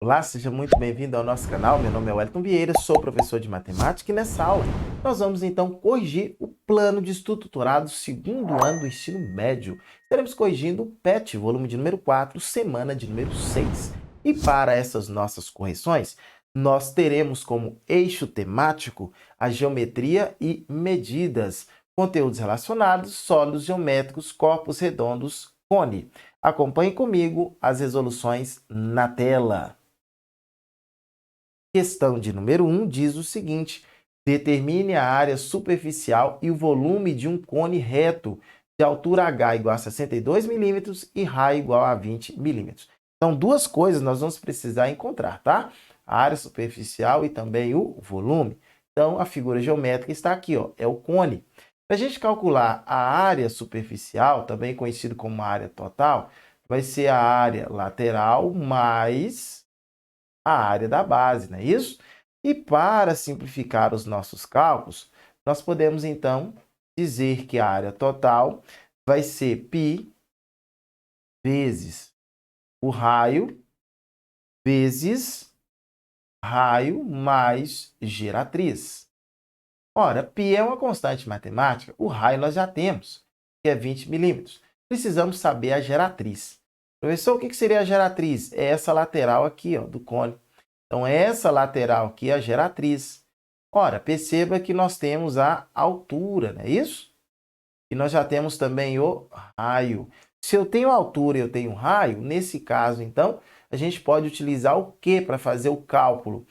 Olá, seja muito bem-vindo ao nosso canal. Meu nome é Wellington Vieira, sou professor de matemática e nessa aula nós vamos então corrigir o plano de estudo tutorado segundo ano do ensino médio. Estaremos corrigindo o PET, volume de número 4, semana de número 6. E para essas nossas correções, nós teremos como eixo temático a geometria e medidas, conteúdos relacionados, sólidos geométricos, corpos redondos, cone. Acompanhe comigo as resoluções na tela. Questão de número 1 diz o seguinte: determine a área superficial e o volume de um cone reto de altura h igual a 62 milímetros e raio igual a 20 milímetros. Então, duas coisas nós vamos precisar encontrar, tá? A área superficial e também o volume. Então, a figura geométrica está aqui, ó, é o cone. Para a gente calcular a área superficial, também conhecido como área total, vai ser a área lateral mais a área da base, não é isso? E para simplificar os nossos cálculos, nós podemos então dizer que a área total vai ser π vezes o raio vezes raio mais geratriz. Ora, π é uma constante matemática, o raio nós já temos, que é 20 milímetros. Precisamos saber a geratriz. Professor, o que seria a geratriz? É essa lateral aqui, ó, do cone. Então, essa lateral aqui é a geratriz. Ora, perceba que nós temos a altura, não é isso? E nós já temos também o raio. Se eu tenho altura e eu tenho raio, nesse caso, então, a gente pode utilizar o quê para fazer o cálculo?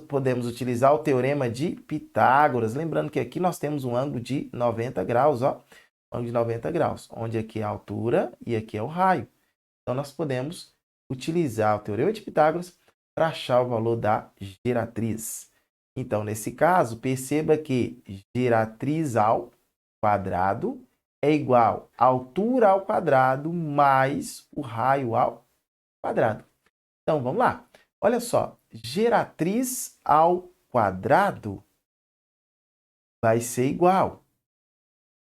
Podemos utilizar o teorema de Pitágoras. Lembrando que aqui nós temos um ângulo de 90 graus, ó. Ângulo de 90 graus, onde aqui é a altura e aqui é o raio. Então, nós podemos utilizar o teorema de Pitágoras para achar o valor da geratriz. Então, nesse caso, perceba que geratriz ao quadrado é igual a altura ao quadrado mais o raio ao quadrado. Então, vamos lá. Olha só, geratriz ao quadrado vai ser igual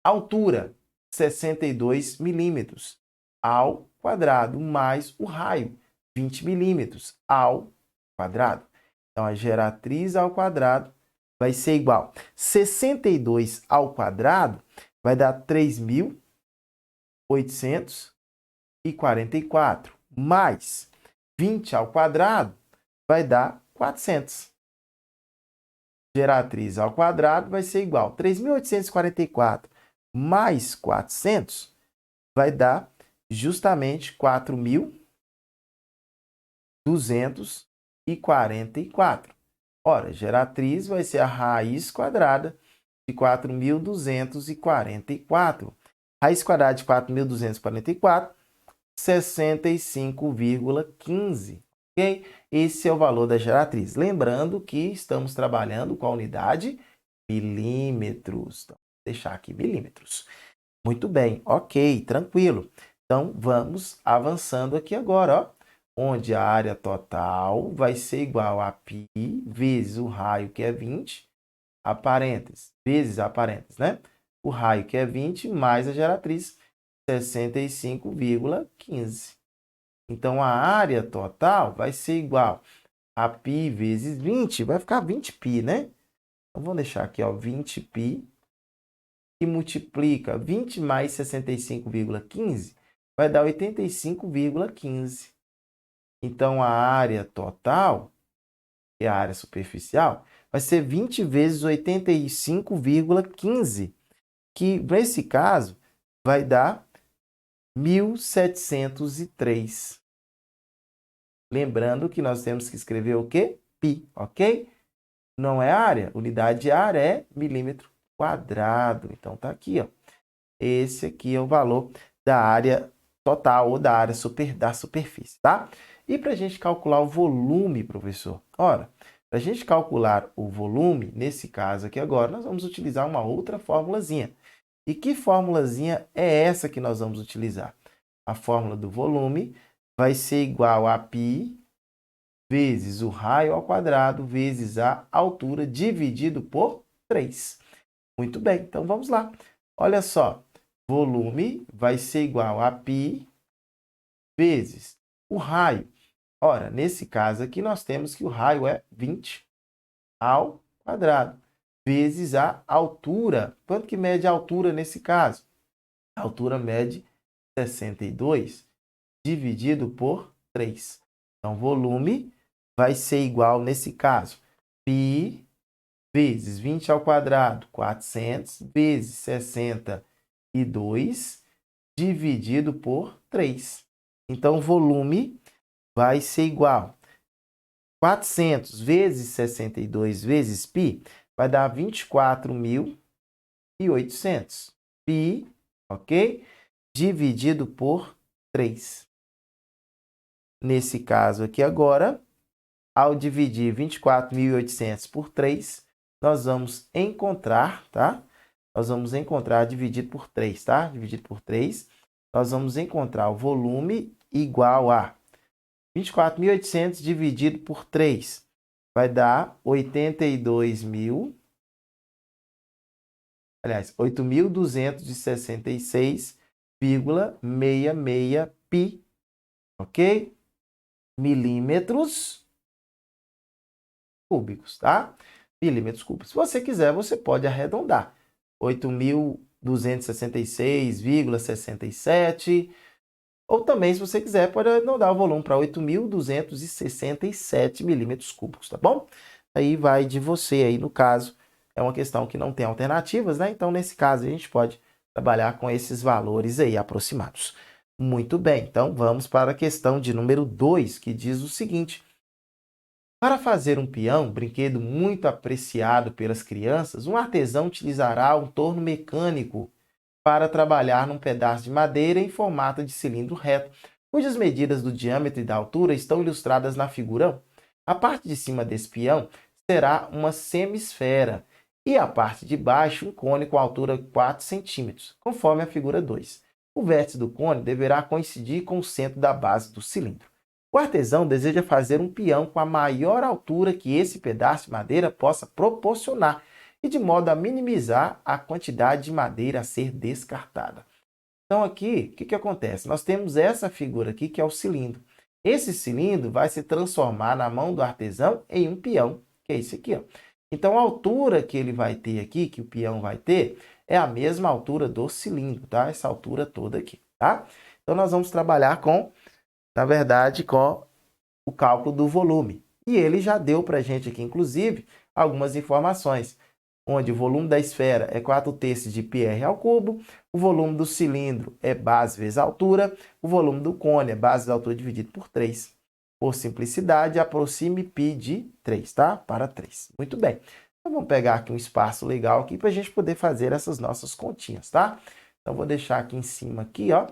a altura, 62 milímetros, ao quadrado, mais o raio, 20 milímetros, ao quadrado. Então, a geratriz ao quadrado vai ser igual. 62 ao quadrado vai dar 3.844, mais 20 ao quadrado vai dar 400. Geratriz ao quadrado vai ser igual. 3.844 mais 400 vai dar justamente 4.244. Ora, geratriz vai ser a raiz quadrada de 4.244. Raiz quadrada de 4.244, 65,15. Ok? Esse é o valor da geratriz. Lembrando que estamos trabalhando com a unidade milímetros. Então, vou deixar aqui milímetros. Muito bem, ok, tranquilo. Então, vamos avançando aqui agora, ó, onde a área total vai ser igual a π vezes o raio, que é 20, a parênteses, vezes a parênteses, né? O raio, que é 20, mais a geratriz, 65,15. Então, a área total vai ser igual a π vezes 20, vai ficar 20π, né? Então, vamos deixar aqui, ó, 20π, que multiplica 20 mais 65,15, vai dar 85,15. Então, a área total, que é a área superficial, vai ser 20 vezes 85,15, que, nesse caso, vai dar 1.703. Lembrando que nós temos que escrever o quê? Π, ok? Não é área. Unidade de área é milímetro quadrado. Então, tá aqui, ó. Esse aqui é o valor da área total ou da área da superfície, tá? E para a gente calcular o volume, professor? Ora, para a gente calcular o volume, nesse caso aqui agora, nós vamos utilizar uma outra formulazinha. E que formulazinha é essa que nós vamos utilizar? A fórmula do volume vai ser igual a π vezes o raio ao quadrado vezes a altura dividido por 3. Muito bem, então vamos lá. Olha só, volume vai ser igual a π vezes o raio. Ora, nesse caso aqui, nós temos que o raio é 20 ao quadrado, vezes a altura. Quanto que mede a altura nesse caso? A altura mede 62 dividido por 3. Então, volume vai ser igual, nesse caso, π vezes 20 ao quadrado, 400, vezes 62, dividido por 3. Então, volume vai ser igual 400 vezes 62 vezes π, vai dar 24.800. Π, ok? Dividido por 3. Nesse caso aqui agora, ao dividir 24.800 por 3, nós vamos encontrar, tá? Nós vamos encontrar dividido por 3, tá? Dividido por 3, nós vamos encontrar o volume igual a 24.800 dividido por 3. Vai dar 8.266,66 π, ok? Milímetros cúbicos, tá? Milímetros cúbicos. Se você quiser, você pode arredondar. 8.266,67. Ou também, se você quiser, pode arredondar o volume para 8.267 milímetros cúbicos, tá bom? Aí vai de você aí, no caso, é uma questão que não tem alternativas, né? Então, nesse caso, a gente pode trabalhar com esses valores aí aproximados. Muito bem, então vamos para a questão de número 2, que diz o seguinte: para fazer um peão, brinquedo muito apreciado pelas crianças, um artesão utilizará um torno mecânico para trabalhar num pedaço de madeira em formato de cilindro reto, cujas medidas do diâmetro e da altura estão ilustradas na figura 1. A parte de cima desse peão será uma semisfera e a parte de baixo um cone com altura de 4 centímetros, conforme a figura 2. O vértice do cone deverá coincidir com o centro da base do cilindro. O artesão deseja fazer um peão com a maior altura que esse pedaço de madeira possa proporcionar e de modo a minimizar a quantidade de madeira a ser descartada. Então aqui, o que acontece? Nós temos essa figura aqui que é o cilindro. Esse cilindro vai se transformar na mão do artesão em um peão, que é esse aqui, ó. Então a altura que ele vai ter aqui, que o peão vai ter, é a mesma altura do cilindro, tá? Essa altura toda aqui, tá? Então nós vamos trabalhar com, na verdade, com o cálculo do volume. E ele já deu para a gente aqui, inclusive, algumas informações, onde o volume da esfera é 4/3 de πr ao cubo, o volume do cilindro é base vezes altura, o volume do cone é base vezes altura dividido por 3. Por simplicidade, aproxime π de 3, tá? Para 3. Muito bem. Então, vamos pegar aqui um espaço legal aqui para a gente poder fazer essas nossas continhas, tá? Então, vou deixar aqui em cima, aqui, ó,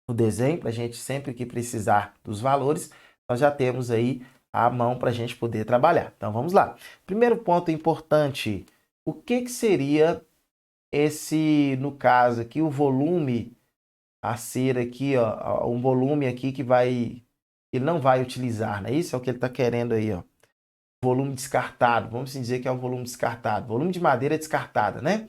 o desenho, para a gente sempre que precisar dos valores, nós já temos aí a mão para a gente poder trabalhar. Então, vamos lá. Primeiro ponto importante, o que seria esse, no caso aqui, o volume a ser aqui, ó, um volume aqui que ele não vai utilizar, né? Isso é o que ele está querendo aí, ó. Volume descartado, vamos dizer que é o volume descartado. Volume de madeira descartada, né?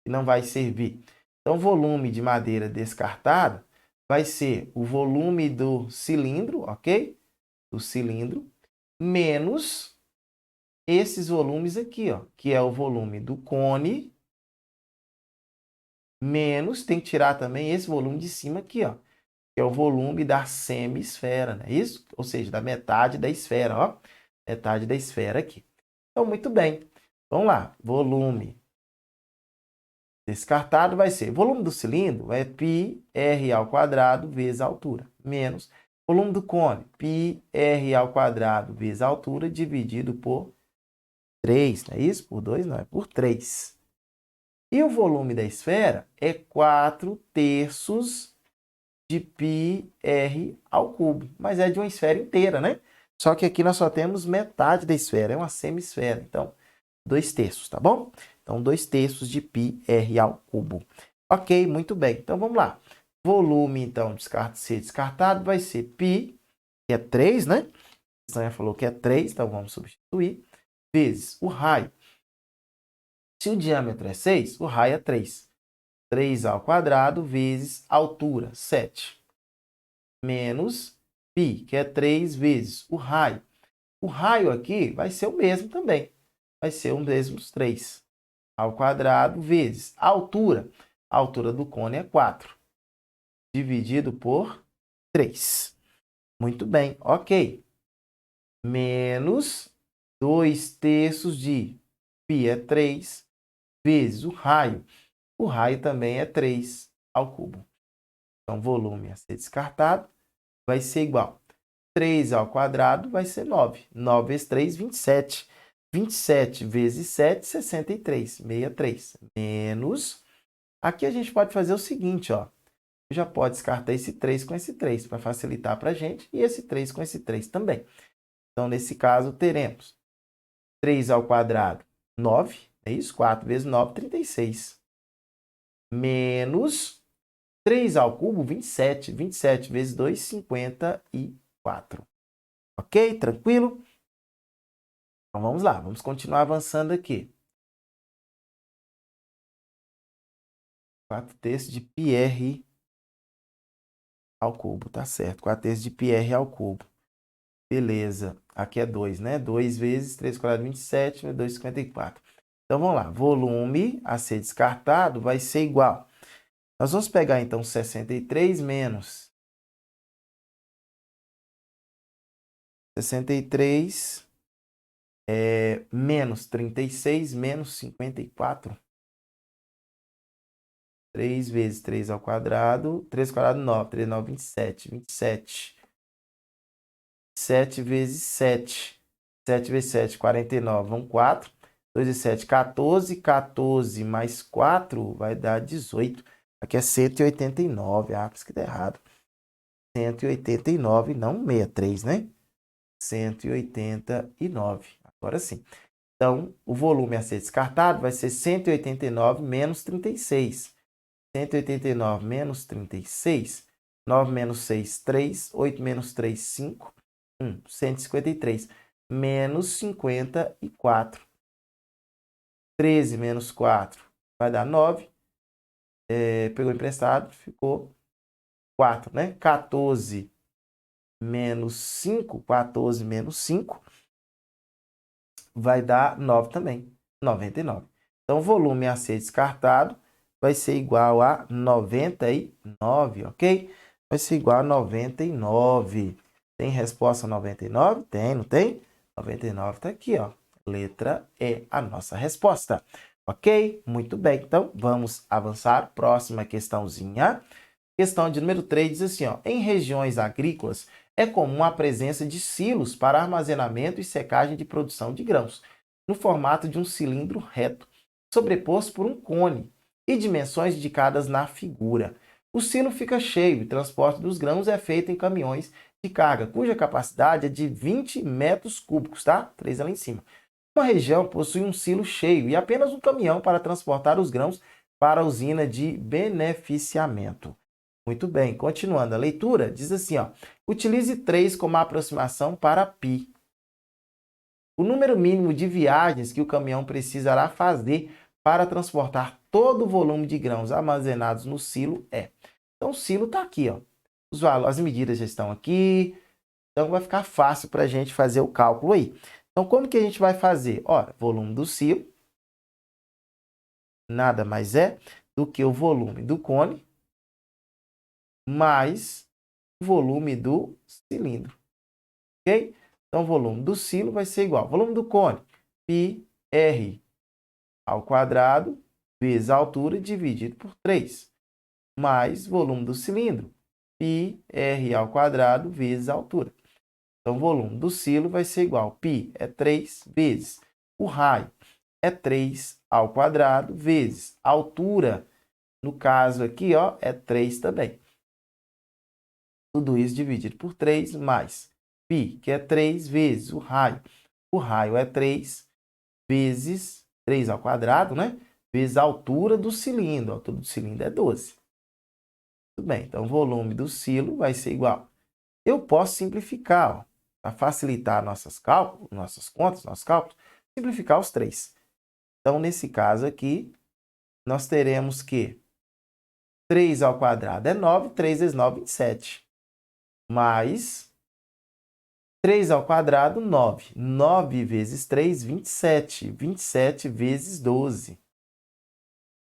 Que não vai servir. Então, volume de madeira descartada vai ser o volume do cilindro, ok? Do cilindro, menos esses volumes aqui, ó, que é o volume do cone, menos, tem que tirar também esse volume de cima aqui, ó, que é o volume da semisfera, né? Isso? Ou seja, da metade da esfera, ó, metade da esfera aqui. Então, muito bem. Vamos lá, volume descartado vai ser, volume do cilindro é πr ao quadrado vezes a altura, menos volume do cone, πr ao quadrado vezes a altura, dividido por 3, não é isso? Por 2 não, é por 3. E o volume da esfera é 4/3 de πr ao cubo, mas é de uma esfera inteira, né? Só que aqui nós só temos metade da esfera, é uma semisfera, então 2/3, tá bom? Então 2/3 de πr ao cubo. Ok, muito bem. Então vamos lá. Volume, então, ser descartado vai ser π, que é 3, né? A questão já falou que é 3, então vamos substituir, vezes o raio. Se o diâmetro é 6, o raio é 3. 3 ao quadrado vezes altura, 7. Menos π, que é 3 vezes o raio. O raio aqui vai ser o mesmo também. Vai ser o mesmo dos 3 ao quadrado vezes a altura. A altura do cone é 4, dividido por 3. Muito bem, ok. Menos 2/3 de π é 3 vezes o raio. O raio também é 3 ao cubo. Então, volume a ser descartado vai ser igual. 3 ao quadrado vai ser 9. 9 vezes 3, 27. 27 vezes 7, 63. 63. Menos. Aqui a gente pode fazer o seguinte, ó. Já pode descartar esse 3 com esse 3 para facilitar para a gente. E esse 3 com esse 3 também. Então, nesse caso, teremos 3 ao quadrado, 9. É isso? 4 vezes 9, 36. Menos 3 ao cubo, 27. 27 vezes 2, 54. Ok? Tranquilo? Então, vamos lá. Vamos continuar avançando aqui. 4/3 de πr ao cubo, tá certo. 4/3 de πr ao cubo. Beleza. Aqui é 2, né? 2 vezes 3 ao quadrado, 27, 2, 54. Então, vamos lá. Volume a ser descartado vai ser igual. Nós vamos pegar, então, 63 menos 63 menos 36 menos 54. 3 vezes 3 ao quadrado. 3 ao quadrado, 9. 3, 9, 27. 27. 7 vezes 7. 7 vezes 7, 49. Vão 4. 2 vezes 7, 14. 14 mais 4 vai dar 18. Aqui é 189. Ah, por isso que tá errado. 189, não 63, né? 189. Agora sim. Então, o volume a ser descartado vai ser 189 menos 36. 189 menos 36. 9 menos 6, 3. 8 menos 3, 5. 153. Menos 54. 13 menos 4 vai dar 9. Pegou emprestado, ficou 4, né? 14 menos 5. 14 menos 5 vai dar 9 também. 99. Então, o volume a ser descartado vai ser igual a 99, ok? Vai ser igual a 99. Tem resposta 99? Tem, não tem? 99 está aqui, ó. Letra E, a nossa resposta. Ok? Muito bem. Então, vamos avançar. Próxima questãozinha. Questão de número 3 diz assim, ó. Em regiões agrícolas, é comum a presença de silos para armazenamento e secagem de produção de grãos, no formato de um cilindro reto, sobreposto por um cone, e dimensões indicadas na figura. O silo fica cheio e o transporte dos grãos é feito em caminhões de carga, cuja capacidade é de 20 metros cúbicos, tá? 3 ali em cima. Uma região possui um silo cheio e apenas um caminhão para transportar os grãos para a usina de beneficiamento. Muito bem, continuando a leitura, diz assim, ó, utilize 3 como aproximação para π. O número mínimo de viagens que o caminhão precisará fazer para transportar todo o volume de grãos armazenados no silo é. Então, o silo está aqui, ó. As medidas já estão aqui, então vai ficar fácil para a gente fazer o cálculo aí. Então, como que a gente vai fazer? Ora, volume do silo nada mais é do que o volume do cone mais o volume do cilindro, ok? Então, o volume do silo vai ser igual ao volume do cone, πr ao quadrado, vezes a altura, dividido por 3, mais volume do cilindro, πr ao quadrado, vezes a altura. Então, o volume do silo vai ser igual, π é 3, vezes o raio é 3 ao quadrado, vezes a altura, no caso aqui, ó, é 3 também. Tudo isso dividido por 3, mais π, que é 3, vezes o raio. O raio é 3 vezes 3 ao quadrado, né? Vezes a altura do cilindro. A altura do cilindro é 12. Tudo bem, então o volume do silo vai ser igual. Eu posso simplificar, para facilitar nossas contas, nossos cálculos, simplificar os 3. Então, nesse caso aqui, nós teremos que 3 ao quadrado é 9, 3 vezes 9, 27. Mais 3 ao quadrado, 9. 9 vezes 3, 27. 27 vezes 12.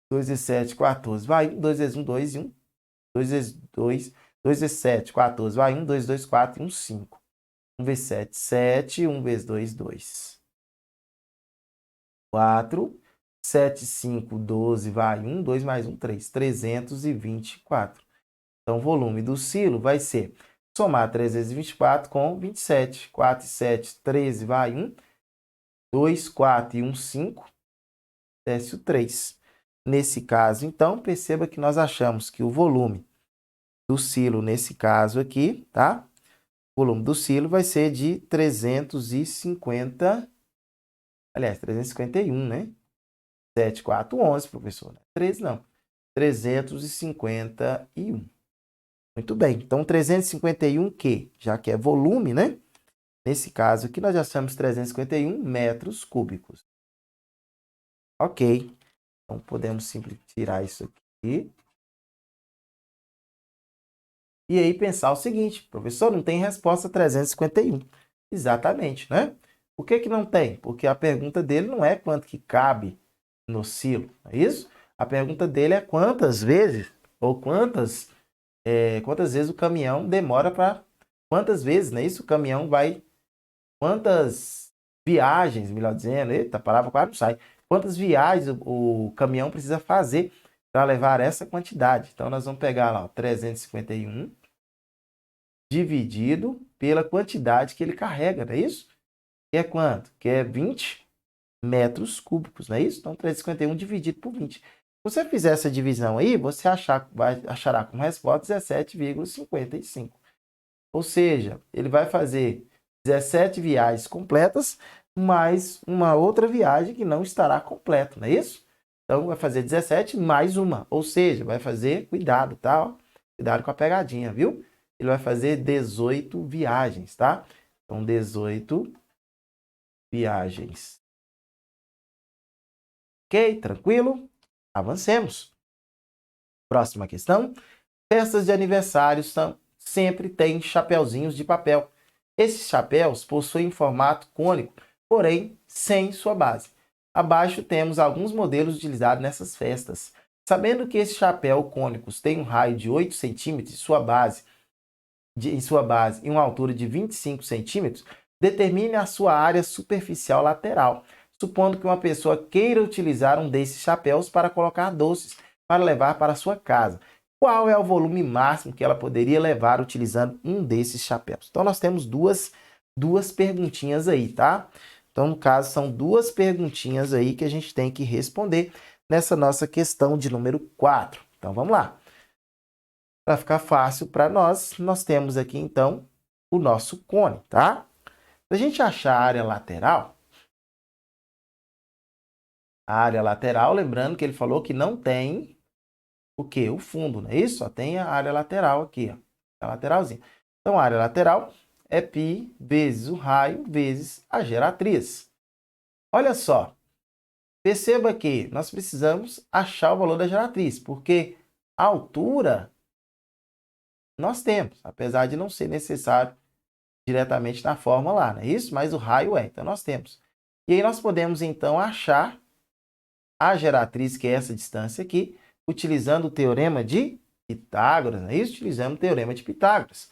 2 vezes 7, 14. Vai 1, 2 vezes 1, 2 e 1. 2 vezes 2, 2 vezes 7, 14. Vai 1, 2, 2, 4 e 1, 5. 1 vezes 7, 7. 1 vezes 2, 2. 4. 7, 5, 12. Vai 1, 2 mais 1, 3. 324. Então, o volume do silo vai ser somar 3 vezes 24 com 27. 4 e 7, 13. Vai 1. 2, 4 e 1, 5. Desce o 3. Nesse caso, então, perceba que nós achamos que o volume do silo, nesse caso aqui, tá? O volume do silo vai ser de 350, aliás, 351, né? 7, 4, 11, professor. 13 não. 351. Muito bem. Então, 351 que, já que é volume, né? Nesse caso aqui, nós já achamos 351 metros cúbicos. Ok. Então, podemos simplesmente tirar isso aqui. E aí pensar o seguinte, professor, não tem resposta 351. Exatamente, né? Por que que não tem? Porque a pergunta dele não é quanto que cabe no silo, não é isso? A pergunta dele é quantas vezes, ou quantas vezes o caminhão demora para... Quantas vezes, não é isso? O caminhão vai... Quantas viagens, melhor dizendo, eita, a palavra quase não sai. Quantas viagens o caminhão precisa fazer para levar essa quantidade? Então, nós vamos pegar lá, ó, 351 dividido pela quantidade que ele carrega, não é isso? Que é quanto? Que é 20 metros cúbicos, não é isso? Então, 351 dividido por 20. Se você fizer essa divisão aí, você achará como resposta 17,55. Ou seja, ele vai fazer 17 viagens completas, mais uma outra viagem que não estará completa, não é isso? Então, vai fazer 17 mais uma. Ou seja, vai fazer, cuidado, tá? Ó, cuidado com a pegadinha, viu? Ele vai fazer 18 viagens, tá? Então, 18 viagens. Ok? Tranquilo? Avancemos. Próxima questão. Festas de aniversário sempre têm chapeuzinhos de papel. Esses chapéus possuem formato cônico, porém sem sua base. Abaixo temos alguns modelos utilizados nessas festas. Sabendo que esses chapéus cônicos têm um raio de 8 centímetros em sua base e uma altura de 25 centímetros, determine a sua área superficial lateral, supondo que uma pessoa queira utilizar um desses chapéus para colocar doces para levar para sua casa. Qual é o volume máximo que ela poderia levar utilizando um desses chapéus? Então, nós temos duas perguntinhas aí, tá? Então, no caso, são duas perguntinhas aí que a gente tem que responder nessa nossa questão de número 4. Então, vamos lá. Para ficar fácil para nós temos aqui, então, o nosso cone, tá? Para a gente achar a área lateral, lembrando que ele falou que não tem o quê? O fundo, não é isso? Só tem a área lateral aqui, ó, a lateralzinha. Então, a área lateral é π vezes o raio vezes a geratriz. Olha só, perceba que nós precisamos achar o valor da geratriz, porque a altura nós temos, apesar de não ser necessário diretamente na fórmula lá, não é isso? Mas o raio é, então nós temos. E aí nós podemos, então, achar a geratriz, que é essa distância aqui, utilizando o teorema de Pitágoras, não é isso? Utilizando o teorema de Pitágoras.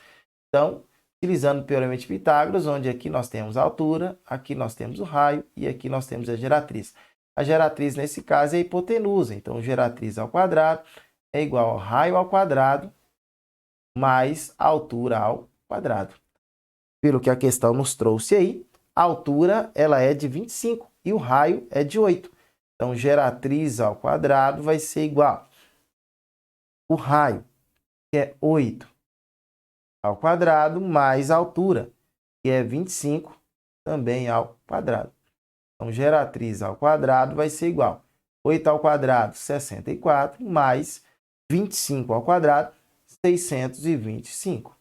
Então, utilizando o teorema de Pitágoras, onde aqui nós temos a altura, aqui nós temos o raio e aqui nós temos a geratriz. A geratriz, nesse caso, é a hipotenusa. Então, geratriz ao quadrado é igual ao raio ao quadrado mais a altura ao quadrado. Pelo que a questão nos trouxe aí, a altura ela é de 25 e o raio é de 8. Então, geratriz ao quadrado vai ser igual o raio, que é 8 ao quadrado, mais a altura, que é 25, também ao quadrado. Então, geratriz ao quadrado vai ser igual 8 ao quadrado, 64, mais 25 ao quadrado, 625.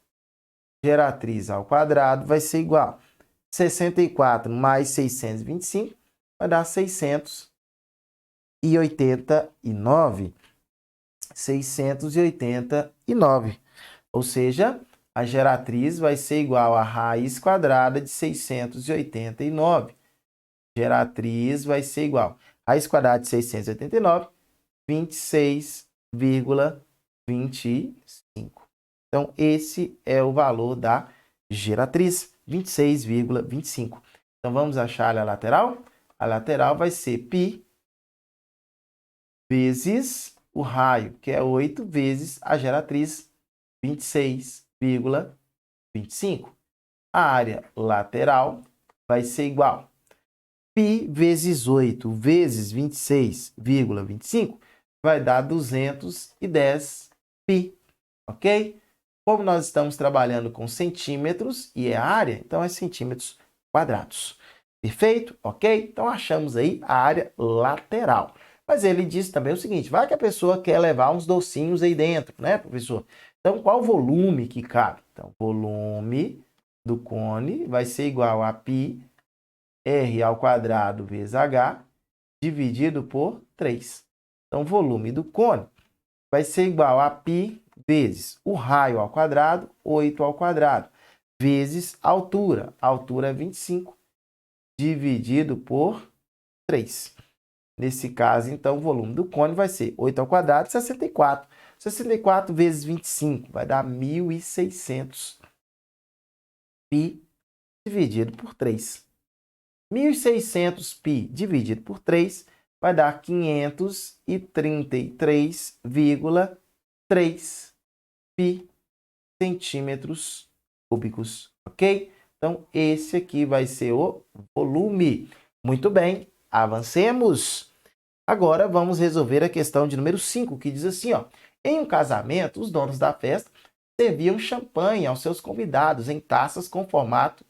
Geratriz ao quadrado vai ser igual 64 mais 625, vai dar 689. 689. Ou seja, a geratriz vai ser igual a raiz quadrada de 689. Geratriz vai ser igual a raiz quadrada de 689, 26,25. Então, esse é o valor da geratriz, 26,25. Então, vamos achar a lateral? A lateral vai ser π vezes o raio, que é 8, vezes a geratriz, 26,25. A área lateral vai ser igual π vezes 8 vezes 26,25 vai dar 210 π, ok? Como nós estamos trabalhando com centímetros e é área, então é centímetros quadrados. Perfeito? Ok? Então achamos aí a área lateral. Mas ele diz também o seguinte, vai que a pessoa quer levar uns docinhos aí dentro, né, professor? Então, qual o volume que cabe? Então, volume do cone vai ser igual a π r ao quadrado vezes h dividido por 3. Então, volume do cone vai ser igual a π vezes o raio ao quadrado, 8 ao quadrado, vezes a altura. A altura é 25, dividido por 3. Nesse caso, então, o volume do cone vai ser 8 ao quadrado, 64. 64 vezes 25 vai dar 1.600 π dividido por 3. 1.600 π dividido por 3 vai dar 533,3 π centímetros cúbicos, ok? Então, esse aqui vai ser o volume. Muito bem, avancemos. Agora, vamos resolver a questão de número 5, que diz assim, ó. Em um casamento, os donos da festa serviam champanhe aos seus convidados em taças com formato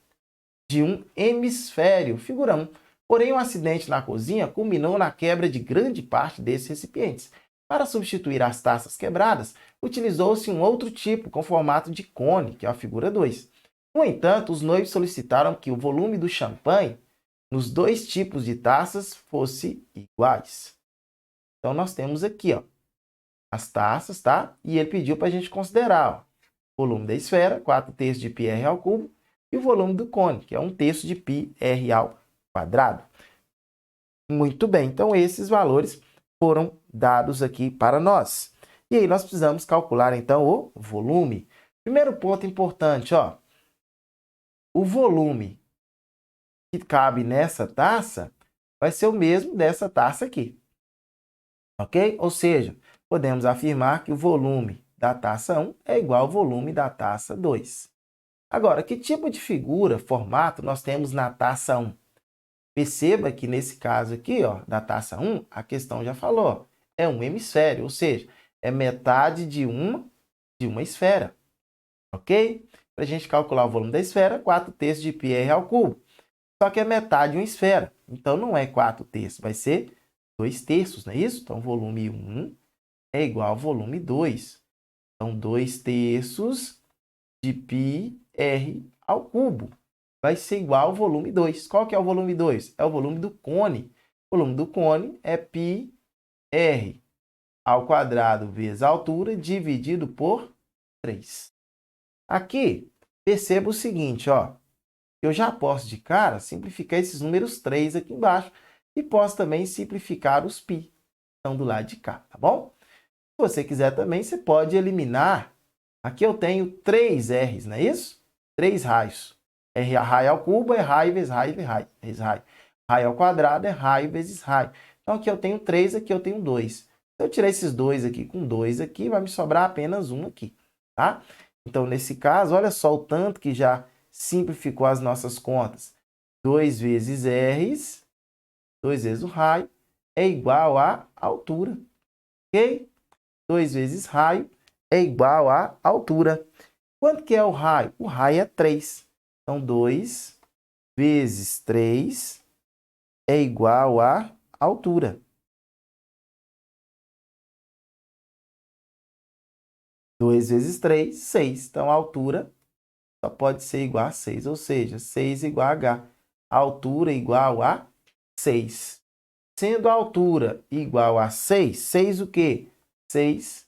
de um hemisfério, figura 1. Porém, um acidente na cozinha culminou na quebra de grande parte desses recipientes. Para substituir as taças quebradas, utilizou-se um outro tipo, com formato de cone, que é a figura 2. No entanto, os noivos solicitaram que o volume do champanhe nos dois tipos de taças fosse iguais. Então, nós temos aqui, ó, as taças, tá? E ele pediu para a gente considerar, ó, o volume da esfera, 4/3 de πr ao cubo, e o volume do cone, que é 1/3 de πr ao quadrado. Muito bem, então esses valores foram dados aqui para nós. E aí nós precisamos calcular, então, o volume. Primeiro ponto importante, ó, o volume que cabe nessa taça vai ser o mesmo dessa taça aqui, ok? Ou seja, podemos afirmar que o volume da taça 1 é igual ao volume da taça 2. Agora, que tipo de figura, formato nós temos na taça 1? Perceba que nesse caso aqui, ó, da taça 1, a questão já falou, é um hemisfério, ou seja, é metade de uma esfera, ok? Para a gente calcular o volume da esfera, 4/3 de πr ao cubo. Só que é metade de uma esfera, então não é 4/3, vai ser 2/3, não é isso? Então, volume 1 é igual ao volume 2. Então, 2/3 de πr ao cubo vai ser igual ao volume 2. Qual que é o volume 2? É o volume do cone. O volume do cone é πr ao quadrado vezes a altura dividido por 3. Aqui, perceba o seguinte, ó. Eu já posso de cara simplificar esses números 3 aqui embaixo e posso também simplificar os π, que estão do lado de cá, tá bom? Se você quiser também, você pode eliminar. Aqui eu tenho 3 R's, não é isso? 3 raios. Raio ao cubo é raio vezes raio vezes raio. Raio ao quadrado é raio vezes raio. Então, aqui eu tenho 3, aqui eu tenho 2. Se eu tirar esses 2 aqui com 2 aqui, vai me sobrar apenas 1 aqui, tá? Então, nesse caso, olha só o tanto que já simplificou as nossas contas. 2 vezes R's, 2 vezes o raio, é igual à altura, ok? 2 vezes raio é igual à altura. Quanto que é o raio? O raio é 3. Então, 2 vezes 3 é igual à altura. 2 vezes 3, 6. Então, a altura só pode ser igual a 6, ou seja, 6 igual a h. A altura igual a 6. Sendo a altura igual a 6, 6 o quê? 6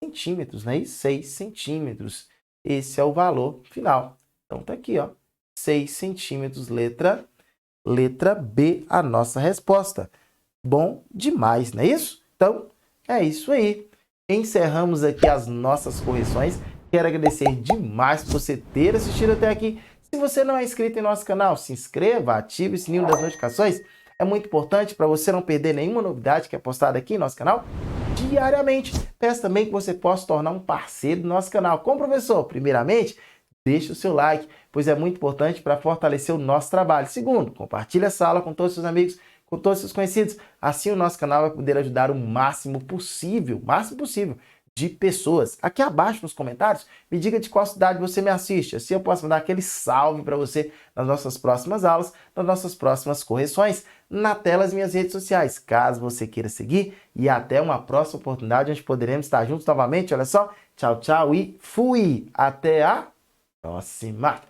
centímetros, né? 6 centímetros. Esse é o valor final. Então, tá aqui, ó, 6 centímetros, letra B, a nossa resposta. Bom demais, não é isso? Então, é isso aí. Encerramos aqui as nossas correções. Quero agradecer demais por você ter assistido até aqui. Se você não é inscrito em nosso canal, se inscreva, ative o sininho das notificações. É muito importante para você não perder nenhuma novidade que é postada aqui no nosso canal diariamente. Peço também que você possa tornar um parceiro do nosso canal. Como professor, primeiramente, deixe o seu like, pois é muito importante para fortalecer o nosso trabalho. Segundo, compartilhe essa aula com todos os seus amigos, com todos os seus conhecidos. Assim o nosso canal vai poder ajudar o máximo possível de pessoas. Aqui abaixo nos comentários, me diga de qual cidade você me assiste. Assim eu posso mandar aquele salve para você nas nossas próximas aulas, nas nossas próximas correções, na tela das minhas redes sociais, caso você queira seguir. E até uma próxima oportunidade, onde poderemos estar juntos novamente. Olha só, tchau, tchau e fui! Até a próxima!